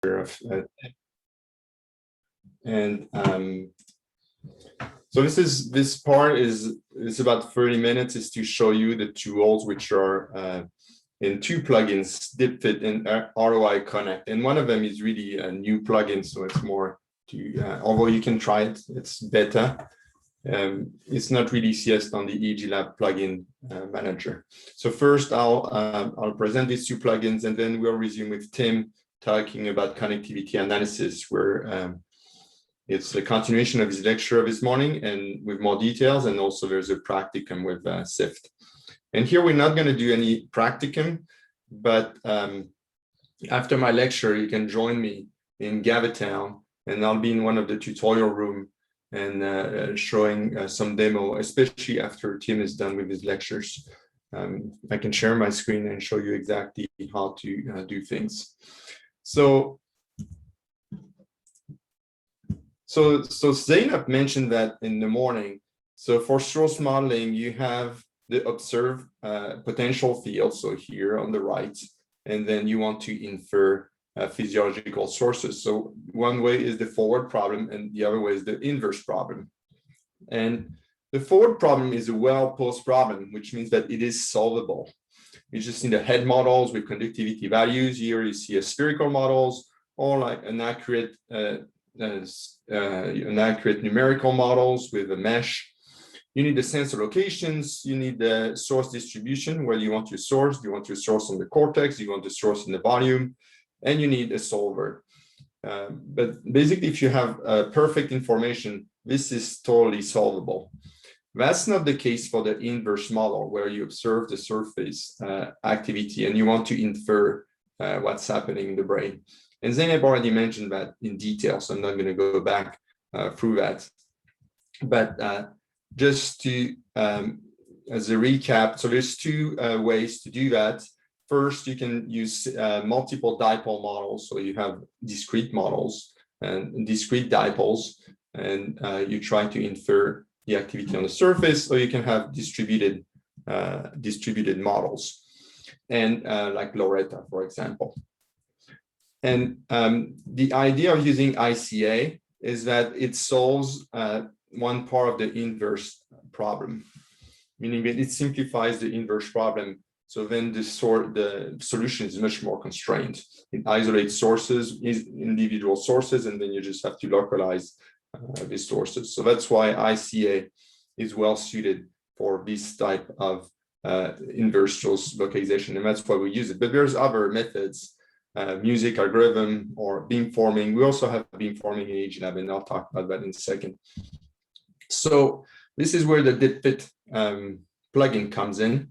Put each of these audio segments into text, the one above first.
of so this part is about 30 minutes, is to show you the tools which are in two plugins, DIPFIT and ROIconnect. And one of them is really a new plugin, so it's more to, although you can try it, it's beta. It's not really CS on the EEG Lab plugin manager. So first I'll present these two plugins, and then we'll resume with Tim talking about connectivity analysis, where it's a continuation of his lecture of this morning and with more details, and also there's a practicum with SIFT. And here we're not going to do any practicum, but after my lecture, you can join me in Gavitown, and I'll be in one of the tutorial room and showing some demo, especially after Tim is done with his lectures. I can share my screen and show you exactly how to do things. So Zainab mentioned that in the morning. So for source modeling, you have the observed potential field, so here on the right, and then you want to infer physiological sources. So one way is the forward problem, and the other way is the inverse problem. And the forward problem is a well-posed problem, which means that it is solvable. You just need the head models with conductivity values. Here you see a spherical models, or like an accurate numerical models with a mesh. You need the sensor locations, you need the source distribution, where you want your source. Do you want your source on the cortex? Do you want the source in the volume? And you need a solver. But basically, if you have perfect information, this is totally solvable. That's not the case for the inverse model, where you observe the surface activity and you want to infer what's happening in the brain. And Zainab already mentioned that in detail, so I'm not going to go back through that. But just to, as a recap, so there's two ways to do that. First, you can use multiple dipole models. So you have discrete models and discrete dipoles, and you try to infer the activity on the surface, or you can have distributed models, and like Loretta, for example. And the idea of using ICA is that it solves one part of the inverse problem, meaning that it simplifies the inverse problem. So then the solution is much more constrained. It isolates sources, individual sources, and then you just have to localize these sources. So that's why ICA is well suited for this type of inverse source localization, and that's why we use it. But there's other methods, music algorithm or beamforming. We also have beamforming in EEG Lab, and I'll talk about that in a second. So this is where the DIPFIT plugin comes in.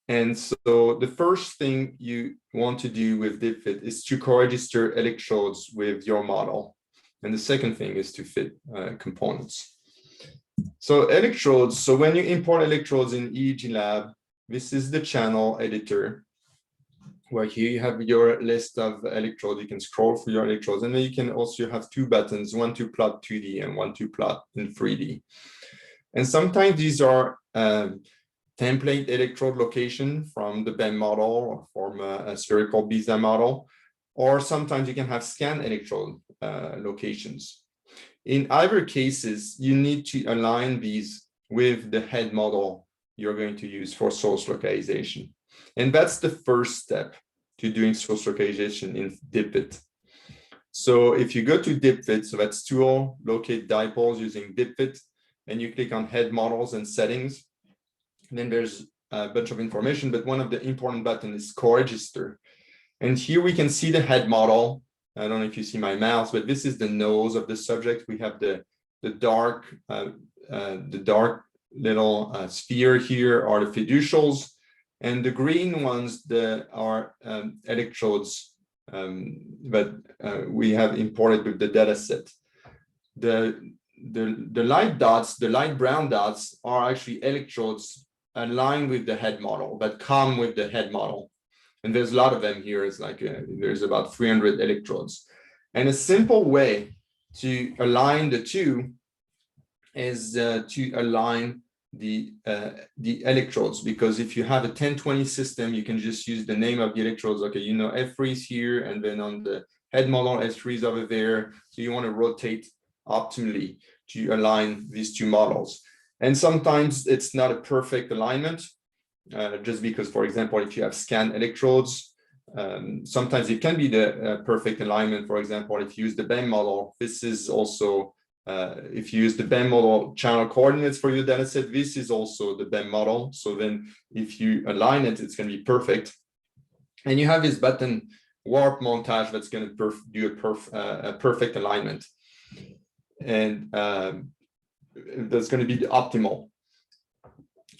And so the first thing you want to do with DIPFIT is to co-register electrodes with your model. And the second thing is to fit components. So electrodes, so when you import electrodes in EEG Lab, this is the channel editor, where here you have your list of electrodes. You can scroll through your electrodes, and then you can also have two buttons, one to plot 2D and one to plot in 3D. And sometimes these are template electrode location from the BEM model or from a spherical BISA model, or sometimes you can have scan electrode locations. In either cases, you need to align these with the head model you're going to use for source localization. And that's the first step to doing source localization in DIPFIT. So if you go to DIPFIT, so that's tool, locate dipoles using DIPFIT, and you click on head models and settings, and then there's a bunch of information, but one of the important buttons is co-register. And here we can see the head model. I don't know if you see my mouse, but this is the nose of the subject. We have the dark little sphere here are the fiducials, and the green ones are electrodes that we have imported with the data set. The light dots, the light brown dots, are actually electrodes aligned with the head model, that come with the head model. And there's a lot of them here. It's like there's about 300 electrodes. And a simple way to align the two is to align the electrodes, because if you have a 1020 system, you can just use the name of the electrodes. Okay, you know, F3 is here, and then on the head model S3 is over there. So you want to rotate optimally to align these two models. And sometimes it's not a perfect alignment, just because, for example, if you have scanned electrodes, sometimes it can be the perfect alignment. For example, if you use the BEM model, this is also, if you use the BEM model channel coordinates for your data set, this is also the BEM model. So then if you align it, it's going to be perfect. And you have this button warp montage that's going to do a perfect alignment. And that's going to be the optimal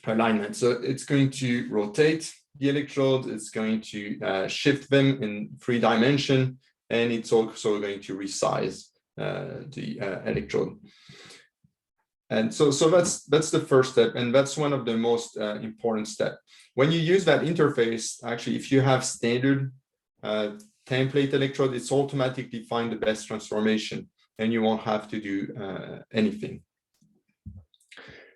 alignment. So it's going to rotate the electrodes, it's going to shift them in 3 dimensions, and it's also going to resize the electrode. And so that's the first step, and that's one of the most important steps. When you use that interface, actually, if you have standard template electrode, it's automatically find the best transformation, and you won't have to do anything.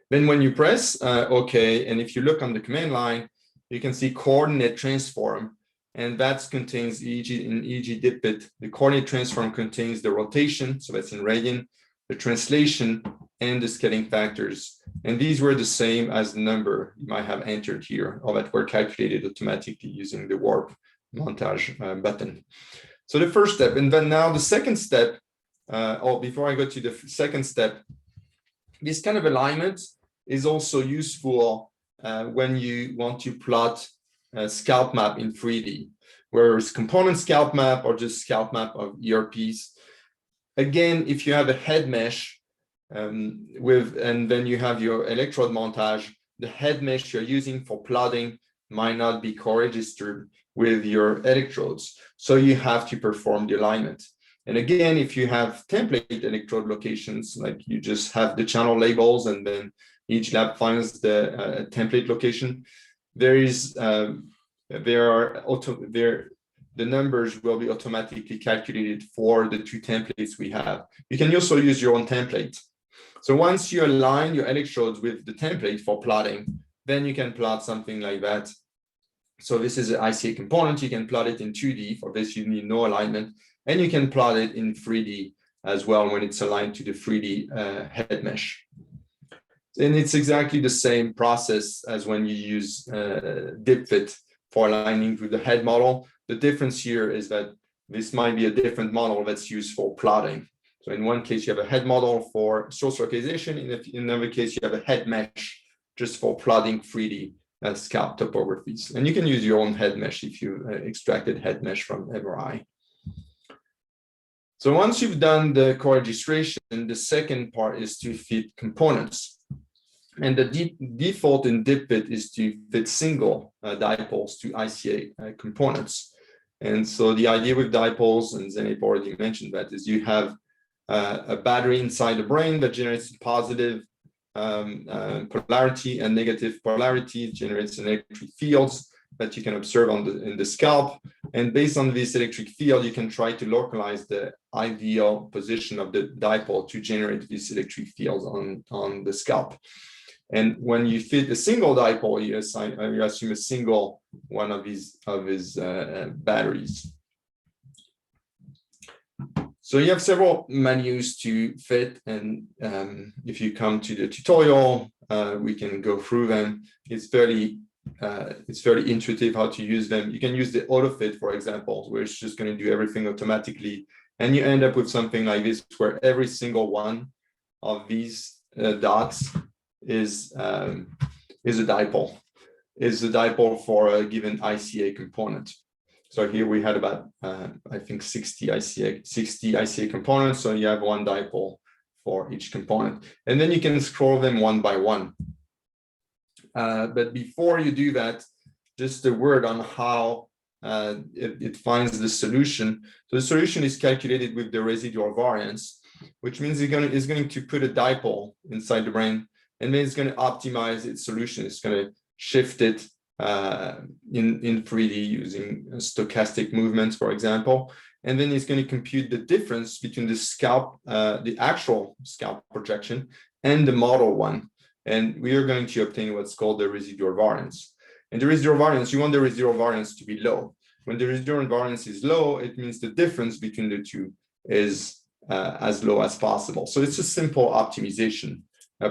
Then when you press OK, and if you look on the command line, you can see coordinate transform, and that contains in EEG DIPFIT. The coordinate transform contains the rotation, so that's in radian, the translation, and the scaling factors. And these were the same as the number you might have entered here, or that were calculated automatically using the warp montage button. So the first step, and then now the second step, before I go to the second step, this kind of alignment is also useful when you want to plot a scalp map in 3D, whereas component scalp map or just scalp map of ERPs. Again, if you have a head mesh and then you have your electrode montage, the head mesh you're using for plotting might not be co-registered with your electrodes. So you have to perform the alignment. And again, if you have template electrode locations, like you just have the channel labels and then each lab finds the template location, the numbers will be automatically calculated for the 2 templates we have. You can also use your own template. So once you align your electrodes with the template for plotting, then you can plot something like that. So this is an ICA component. You can plot it in 2D. For this, you need no alignment. And you can plot it in 3D as well when it's aligned to the 3D head mesh. And it's exactly the same process as when you use DIPFIT for aligning with the head model. The difference here is that this might be a different model that's used for plotting. So in one case, you have a head model for source localization. In another case, you have a head mesh just for plotting 3D scalp topographies. And you can use your own head mesh if you extracted head mesh from MRI. So once you've done the co-registration, the second part is to fit components. And the default in DIPFIT is to fit single dipoles to ICA components. And so the idea with dipoles, and Zeynep already mentioned that, is you have a battery inside the brain that generates positive polarity and negative polarity. It generates electric fields that you can observe in the scalp. And based on this electric field, you can try to localize the ideal position of the dipole to generate these electric fields on the scalp. And when you fit a single dipole, you assume a single one of his batteries. So you have several menus to fit, and if you come to the tutorial, we can go through them. It's fairly intuitive how to use them. You can use the auto fit, for example, where it's just going to do everything automatically, and you end up with something like this, where every single one of these dots is a dipole. Is a dipole for a given ICA component. So here we had about I think 60 ICA components. So you have one dipole for each component, and then you can scroll them one by one. But before you do that, just a word on how it finds the solution. So the solution is calculated with the residual variance, which means it's going to put a dipole inside the brain, and then it's going to optimize its solution. It's going to shift it in 3D using stochastic movements, for example. And then it's going to compute the difference between the scalp, the actual scalp projection, and the model one. And we are going to obtain what's called the residual variance. And the residual variance, you want the residual variance to be low. When the residual invariance is low, it means the difference between the two is as low as possible. So it's a simple optimization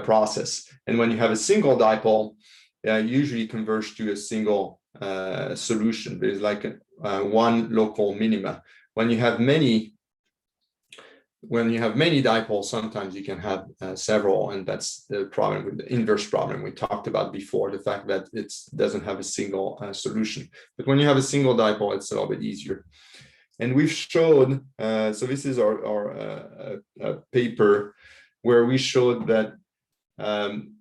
process. And when you have a single dipole, usually converge to a single solution. There's like one local minima. When you have many dipoles, sometimes you can have several, and that's the problem with the inverse problem we talked about before, the fact that it doesn't have a single solution. But when you have a single dipole, it's a little bit easier. And we've showed, so this is our paper where we showed that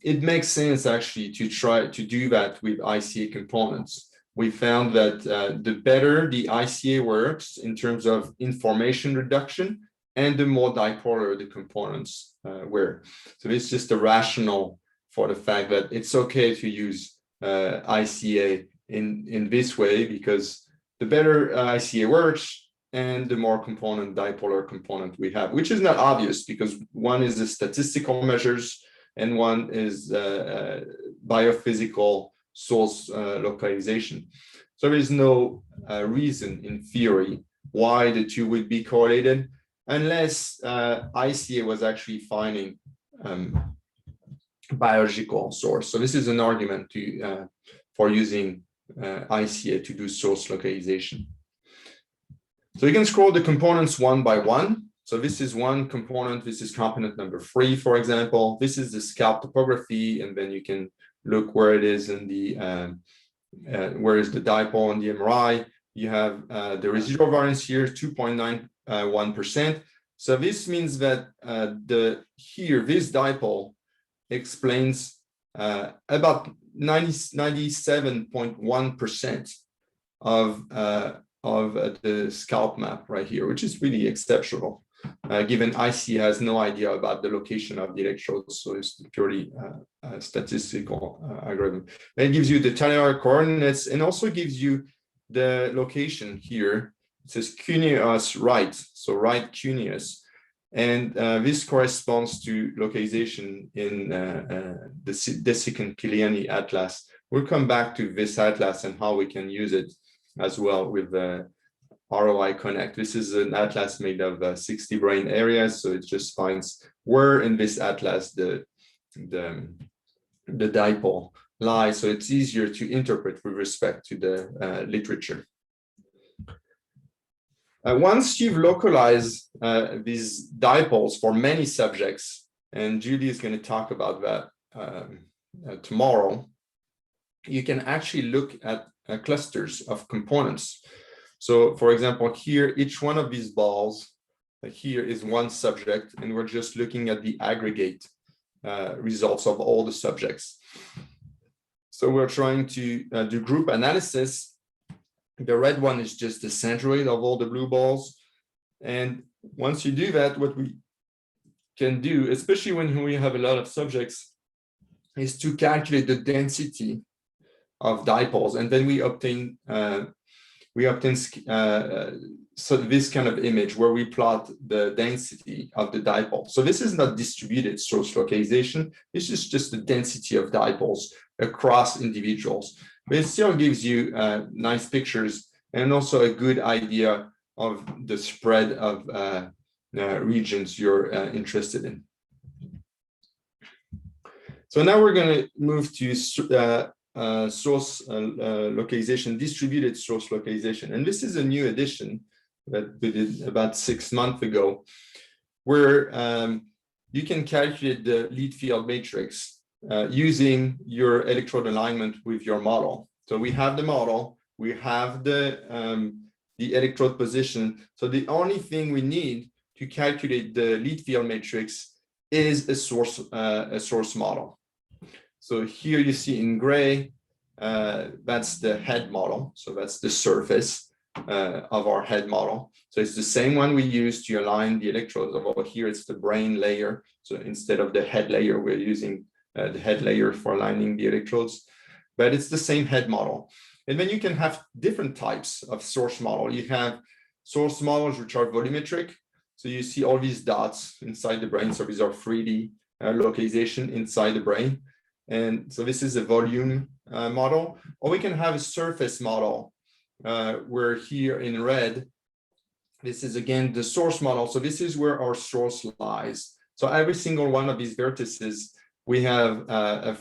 it makes sense actually to try to do that with ICA components. We found that the better the ICA works in terms of information reduction, and the more dipolar the components were. So it's just a rationale for the fact that it's okay to use ICA in this way, because the better ICA works and the more dipolar component we have, which is not obvious because one is the statistical measures and one is biophysical source localization. So there is no reason in theory why the two would be correlated, unless ICA was actually finding biological source. So this is an argument for using ICA to do source localization. So you can scroll the components one by one. So this is one component. This is component number 3, for example. This is the scalp topography, and then you can look where it is in the where is the dipole in the MRI. You have the residual variance here, 2.91%. So this means that this dipole explains about 97.1% of the scalp map right here, which is really exceptional, given IC has no idea about the location of the electrodes, so it's purely a statistical algorithm. And it gives you the telluric coordinates and also gives you the location here. It says cuneus right, so right cuneus. And this corresponds to localization in the Desikan-Kiliani atlas. We'll come back to this atlas and how we can use it as well with the ROIconnect. This is an atlas made of 60 brain areas, so it just finds where in this atlas the dipole lies, so it's easier to interpret with respect to the literature. Once you've localized these dipoles for many subjects, and Julie is going to talk about that tomorrow, you can actually look at clusters of components. So for example, here, each one of these balls here is one subject, and we're just looking at the aggregate results of all the subjects. So we're trying to do group analysis. The red one is just the centroid of all the blue balls. And once you do that, what we can do, especially when we have a lot of subjects, is to calculate the density of dipoles, and then we obtain so this kind of image where we plot the density of the dipole. So this is not distributed source localization. This is just the density of dipoles across individuals. But it still gives you nice pictures and also a good idea of the spread of regions you're interested in. So now we're going to move to source localization, distributed source localization. And this is a new edition that we did about 6 months ago, where you can calculate the lead field matrix using your electrode alignment with your model. So we have the model, we have the electrode position. So the only thing we need to calculate the lead field matrix is a source model. So here you see in gray, that's the head model. So that's the surface of our head model. So it's the same one we use to align the electrodes. Over here, it's the brain layer. So instead of the head layer, we're using the head layer for aligning the electrodes, but it's the same head model. And then you can have different types of source model. You have source models which are volumetric. So you see all these dots inside the brain. So these are 3D localization inside the brain. And so this is a volume model, or we can have a surface model, we're here in red. This is again the source model. So this is where our source lies. So every single one of these vertices, we have a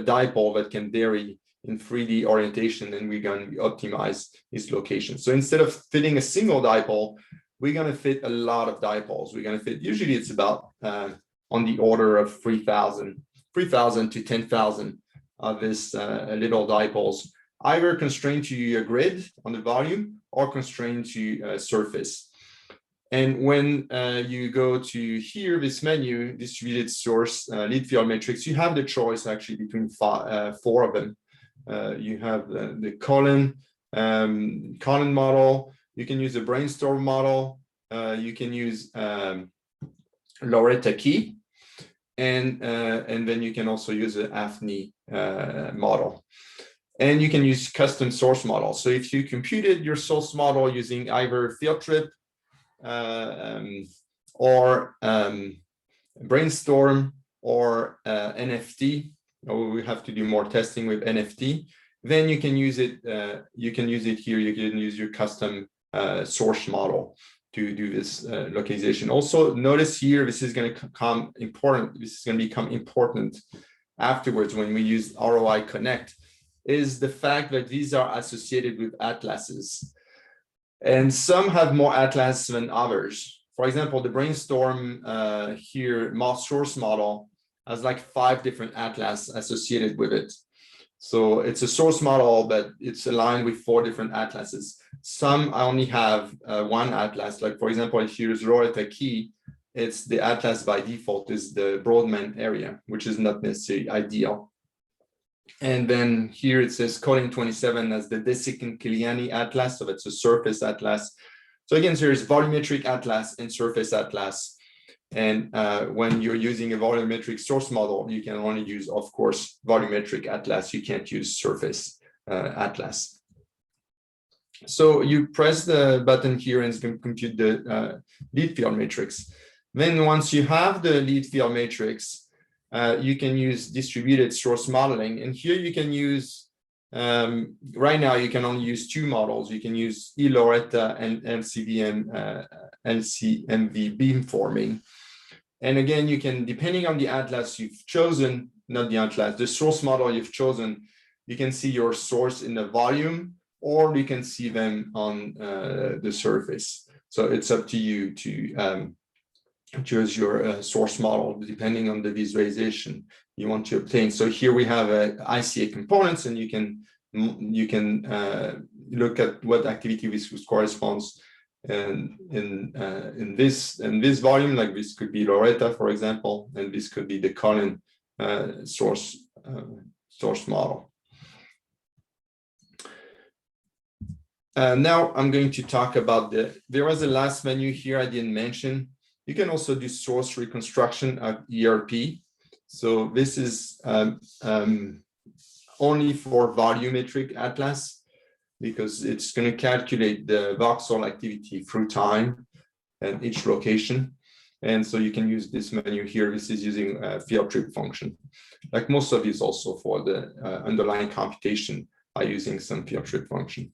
dipole that can vary in 3D orientation, and we're going to optimize its location. So instead of fitting a single dipole, we're going to fit a lot of dipoles. We're going to fit, usually it's about on the order of 3,000 to 10,000 of this little dipoles, either constrained to a grid on the volume or constrained to a surface. And when you go to here, this menu, distributed source lead field matrix, you have the choice actually between 4 of them. You have the Colin model. You can use a brainstorm model. You can use Loretta key, and then you can also use an AFNI model. And you can use custom source models. So if you computed your source model using either field trip or brainstorm or NFT, or we have to do more testing with NFT, then you can use it. You can use it here. You can use your custom source model to do this localization. Also, notice here, this is going to become important. This is going to become important afterwards when we use ROIconnect, is the fact that these are associated with atlases. And some have more atlas than others. For example, the brainstorm here, source model has like 5 different atlas associated with it. So it's a source model, but it's aligned with 4 different atlases. Some only have 1 atlas. Like for example, if you use Loretta key, it's the atlas by default is the Broadman area, which is not necessarily ideal. And then here it says Colin 27 as the Desikin-Kiliani atlas, so that's a surface atlas. So again, there's volumetric atlas and surface atlas. And when you're using a volumetric source model, you can only use, of course, volumetric atlas. You can't use surface atlas. So you press the button here and it's going to compute the lead field matrix. Then once you have the lead field matrix, you can use distributed source modeling. And here you can use, right now you can only use 2 models. You can use eLoretta and LCMV beamforming. And again, you can, depending on the atlas you've chosen, not the atlas, the source model you've chosen, you can see your source in the volume, or you can see them on the surface. So it's up to you to choose your source model depending on the visualization you want to obtain. So here we have ICA components, and you can look at what activity this corresponds. And in this volume, like this could be Loretta, for example, and this could be the Colin source model. Now I'm going to talk about there was a last menu here I didn't mention. You can also do source reconstruction of ERP. So this is only for volumetric atlas, because it's going to calculate the voxel activity through time and each location. And so you can use this menu here. This is using a field trip function. Like most of these also for the underlying computation are using some field trip function.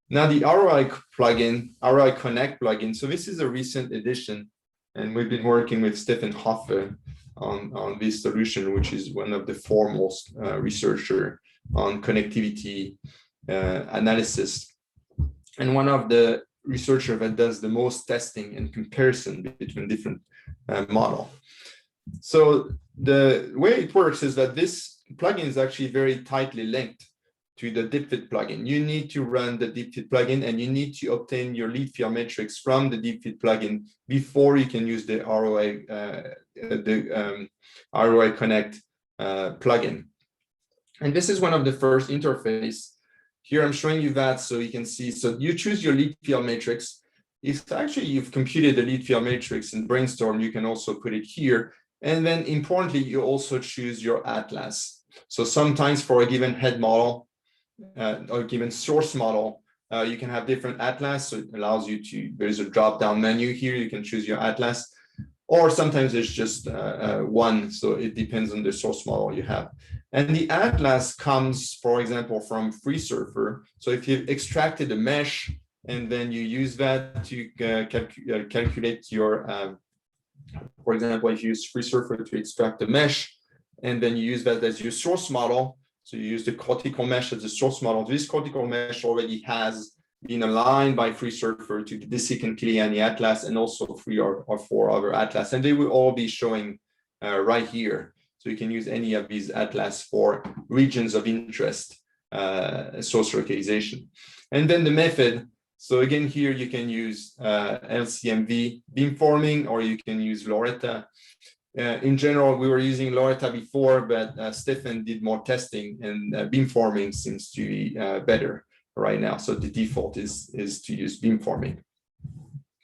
Now the ROI plugin, ROIconnect plugin. So this is a recent addition, and we've been working with Stefan Hoffe on this solution, which is one of the foremost researcher on connectivity analysis, and one of the researcher that does the most testing and comparison between different model. So the way it works is that this plugin is actually very tightly linked to the DIPFIT plugin. You need to run the DIPFIT plugin, and you need to obtain your lead field matrix from the DIPFIT plugin before you can use the ROIconnect plugin. And this is one of the first interface. Here I'm showing you that so you can see. So you choose your lead field matrix. If actually you've computed the lead field matrix in Brainstorm, you can also put it here. And then importantly, you also choose your atlas. So sometimes for a given head model or a given source model, you can have different atlas. So it allows you to, there's a drop-down menu here. You can choose your atlas. or sometimes it's just one. So it depends on the source model you have. And the atlas comes, for example, from FreeSurfer. So if you've extracted a mesh and then you use that to calculate your, for example, if you use FreeSurfer to extract a mesh, and then you use that as your source model, so you use the cortical mesh as a source model. This cortical mesh already has been aligned by FreeSurfer to the DIPFIT and Kiliani atlas, and also 3 or 4 other atlas, and they will all be showing right here. So you can use any of these atlas for regions of interest, source localization. And then the method. So again, here you can use LCMV beamforming, or you can use Loretta. In general, we were using Loretta before, but Stefan did more testing, and beamforming seems to be better right now. So the default is to use beamforming.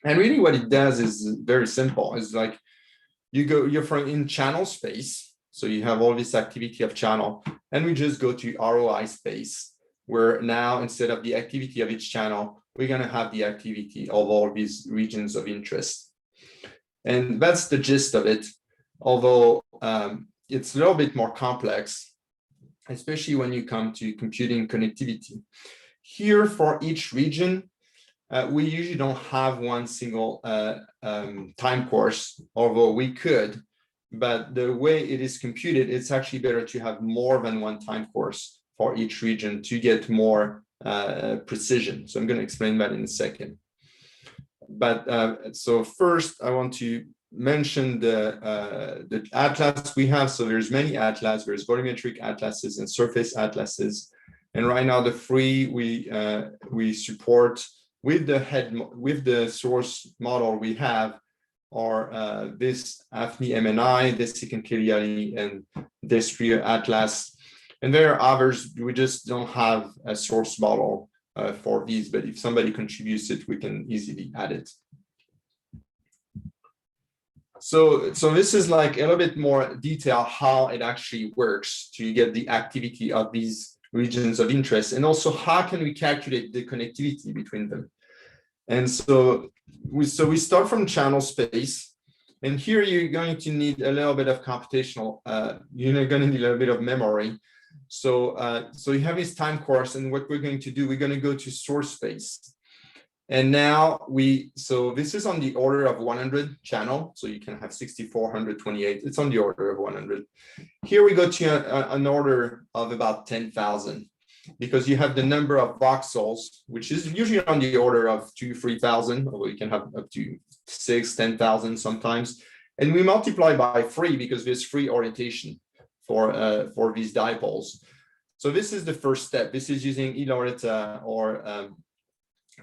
And really what it does is very simple. It's like you're from in channel space. So you have all this activity of channel, and we just go to ROI space, where now instead of the activity of each channel, we're going to have the activity of all these regions of interest. And that's the gist of it. Although it's a little bit more complex, especially when you come to computing connectivity. Here for each region, we usually don't have one single time course, although we could. But the way it is computed, it's actually better to have more than one time course for each region to get more precision. So I'm going to explain that in a second. But so first, I want to mention the atlas we have. So there's many atlas. There's volumetric atlases and surface atlases. And right now, the 3 we support with the source model we have are this AFNI MNI, this DIPFIT and Kiliani, and this Destria atlas. And there are others. We just don't have a source model for these, but if somebody contributes it, we can easily add it. So this is like a little bit more detail how it actually works to get the activity of these regions of interest, and also how can we calculate the connectivity between them. And so we start from channel space, and here you're going to need a little bit of computational, you're going to need a little bit of memory. So you have this time course, and what we're going to do, we're going to go to source space. And now so this is on the order of 100 channel. So you can have 64, 128. It's on the order of 100. Here we go to an order of about 10,000, because you have the number of voxels, which is usually on the order of 2,000, 3,000, although you can have up to 6,000, 10,000 sometimes. And we multiply by 3 because there's free orientation for these dipoles. So this is the first step. This is using eLoretta or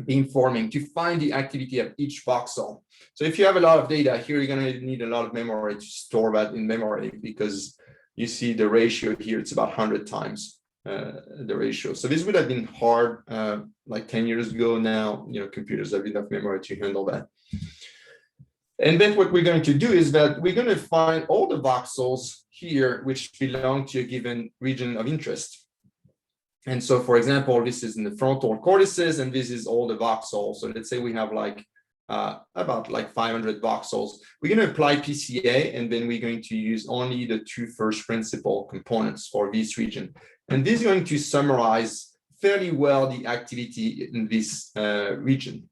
beamforming to find the activity of each voxel. So if you have a lot of data here, you're going to need a lot of memory to store that in memory, because you see the ratio here, it's about 100 times the ratio. So this would have been hard like 10 years ago. Now, computers have enough memory to handle that. And then what we're going to do is that we're going to find all the voxels here which belong to a given region of interest. And so, for example, this is in the frontal cortices, and this is all the voxels. So let's say we have like about like 500 voxels. We're going to apply PCA, and then we're going to use only the 2 first principal components for this region. And this is going to summarize fairly well the activity in this region.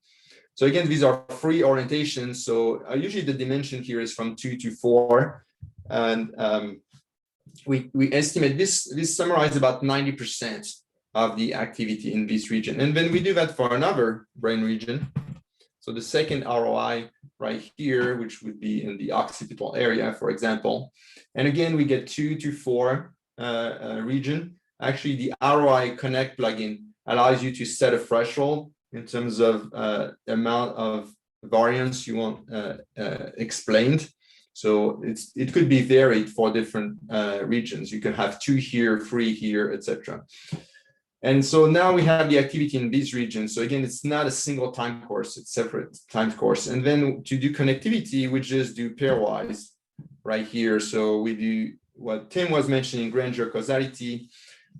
So again, these are free orientations. So usually the dimension here is from 2 to 4. And we estimate this summarizes about 90% of the activity in this region. And then we do that for another brain region. So the second ROI right here, which would be in the occipital area, for example. And again, we get 2 to 4 region. Actually, the ROIconnect plugin allows you to set a threshold in terms of amount of variance you want explained. So it could be varied for different regions. You can have 2 here, 3 here, etc. And so now we have the activity in these regions. So again, it's not a single time course, it's separate time course. And then to do connectivity, we just do pairwise right here. So we do what Tim was mentioning, grandeur causality.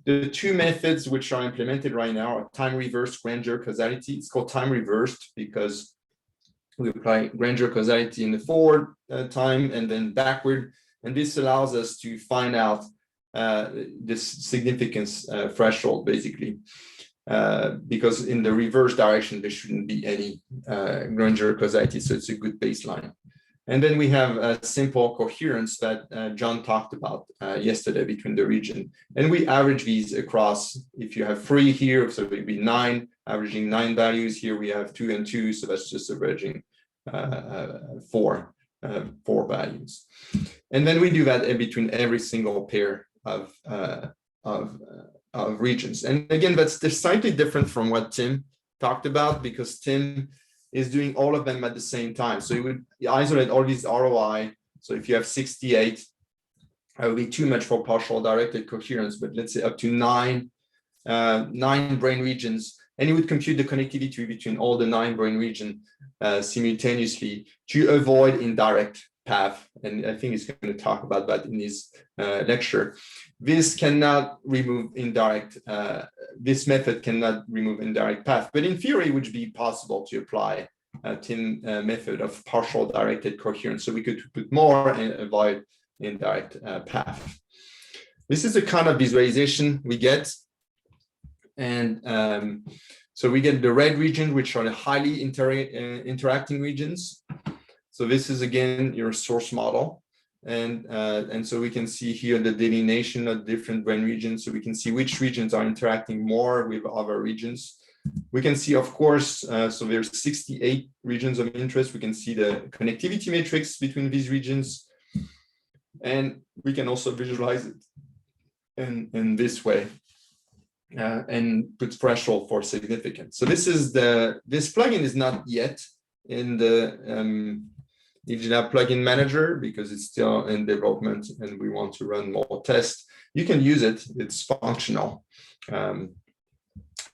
The 2 methods which are implemented right now are time reversed grandeur causality. It's called time reversed because We apply Granger causality in the forward time and then backward. And this allows us to find out this significance threshold, basically, because in the reverse direction, there shouldn't be any Granger causality. So it's a good baseline. And then we have a simple coherence that John talked about yesterday between the region. And we average these across, if you have 3 here, so it would be 9, averaging 9 values. Here we have 2 and 2, so that's just averaging 4 values. And then we do that in between every single pair of regions. And again, that's slightly different from what Tim talked about, because Tim is doing all of them at the same time. So you would isolate all these ROI. So if you have 68, that would be too much for partial directed coherence, but let's say up to 9 brain regions, and you would compute the connectivity between all the 9 brain regions simultaneously to avoid indirect path. And I think he's going to talk about that in his lecture. This cannot remove indirect, this method cannot remove indirect path, but in theory, it would be possible to apply a TIM method of partial directed coherence. So we could put more and avoid indirect path. This is the kind of visualization we get. And so we get the red region, which are the highly interacting regions. So this is, again, your source model. And so we can see here the delineation of different brain regions. So we can see which regions are interacting more with other regions. We can see, of course, so there's 68 regions of interest. We can see the connectivity matrix between these regions. And we can also visualize it in this way. And put threshold for significance. So this plugin is not yet in the EGLab plugin manager because it's still in development and we want to run more tests. You can use it, it's functional.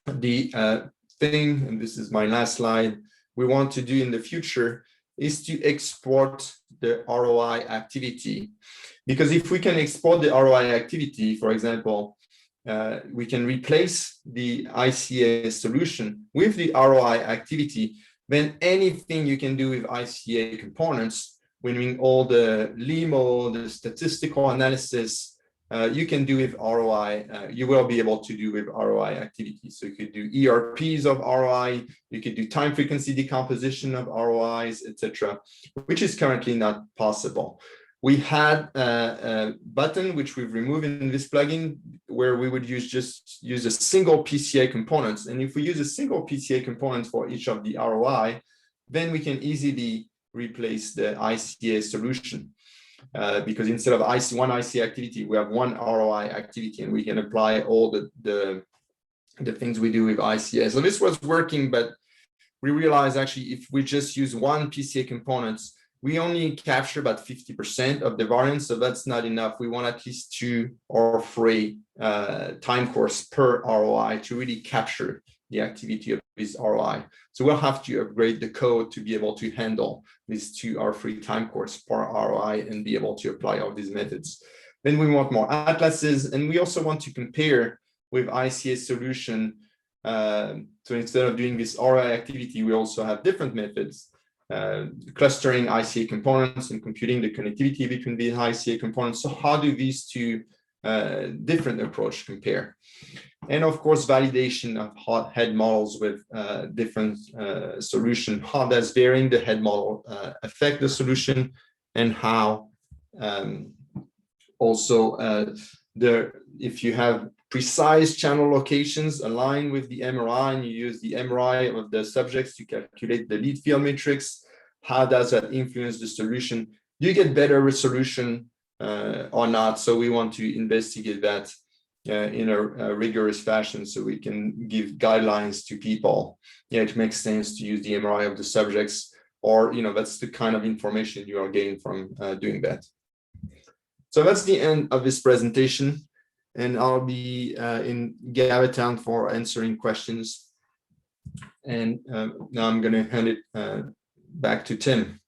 The thing, and this is my last slide, we want to do in the future is to export the ROI activity. Because if we can export the ROI activity, for example, we can replace the ICA solution with the ROI activity, then anything you can do with ICA components, meaning all the LIMO, the statistical analysis, you can do with ROI, you will be able to do with ROI activity. So you could do ERPs of ROI, you could do time frequency decomposition of ROIs, etc., which is currently not possible. We had a button which we've removed in this plugin where we would just use a single PCA component. And if we use a single PCA component for each of the ROI, then we can easily replace the ICA solution. Because instead of one ICA activity, we have one ROI activity, and we can apply all the things we do with ICA. So this was working, but we realized actually if we just use one PCA component, we only capture about 50% of the variance, so that's not enough. We want at least 2 or 3 time course per ROI to really capture the activity of this ROI. So we'll have to upgrade the code to be able to handle these 2 or 3 time course per ROI and be able to apply all these methods. Then we want more atlases, and we also want to compare with ICA solution. So instead of doing this ROI activity, we also have different methods. Clustering ICA components and computing the connectivity between the ICA components. So how do these 2 different approaches compare? And of course, validation of head models with different solution. How does varying the head model affect the solution, and how also if you have precise channel locations aligned with the MRI and you use the MRI of the subjects to calculate the lead field matrix, how does that influence the solution? Do you get better resolution or not? So we want to investigate that in a rigorous fashion so we can give guidelines to people. Yeah, it makes sense to use the MRI of the subjects, or that's the kind of information you are getting from doing that. So that's the end of this presentation. And I'll be in Gavetown for answering questions. And now I'm going to hand it back to Tim.